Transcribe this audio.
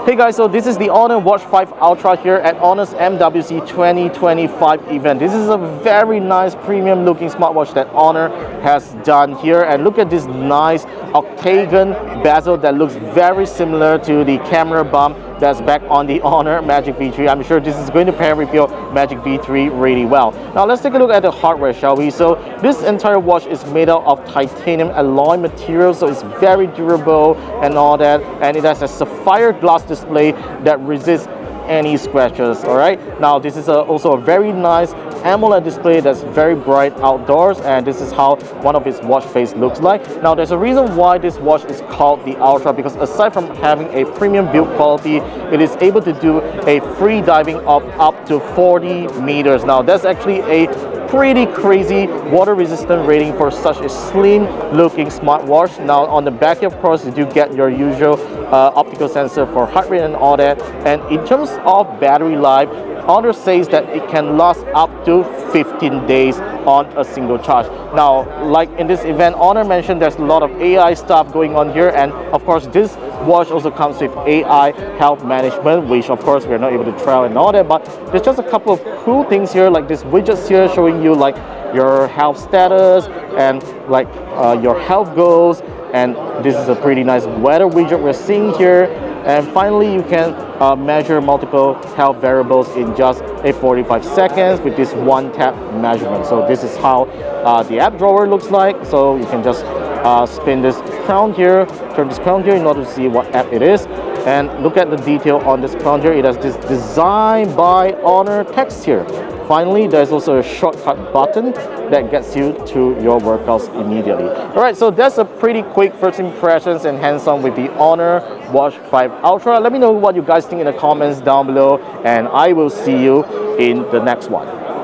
Hey guys, so this is the Honor Watch 5 Ultra here at Honor's MWC 2025 event. This is a very nice premium looking smartwatch that Honor has done here, and look at this nice octagon bezel that looks very similar to the camera bump that's back on the Honor Magic V3. I'm sure this is going to pair with your Magic V3 really well. Now let's take a look at the hardware, shall we? So this entire watch is made out of titanium alloy material, so it's very durable and all that, and it has a sapphire glass display that resists any scratches. All right, now this is also a very nice AMOLED display that's very bright outdoors, and this is how one of its watch face looks like. Now there's a reason why this watch is called the Ultra, because aside from having a premium build quality, it is able to do a free diving of up to 40 meters. Now that's actually a pretty crazy water resistant rating for such a slim looking smartwatch. Now on the back, of course, you do get your usual optical sensor for heart rate and all that. And in terms of battery life, Honor says that it can last up to 15 days on a single charge. Now, like in this event, Honor mentioned there's a lot of AI stuff going on here, and of course this watch also comes with AI health management, which of course we're not able to trial and all that, but there's just a couple of cool things here, like this widgets here showing you like your health status and like your health goals, and this is a pretty nice weather widget we're seeing here. And finally, you can measure multiple health variables in just a 45 seconds with this one tap measurement. So this is how the app drawer looks like. So you can just spin this crown here, turn this crown here in order to see what app it is. And look at the detail on this crown here. It has this "Designed by Honor" text here. Finally, there's also a shortcut button that gets you to your workouts immediately. All right, so that's a pretty quick first impressions and hands-on with the Honor Watch 5 Ultra. Let me know what you guys think in the comments down below, and I will see you in the next one.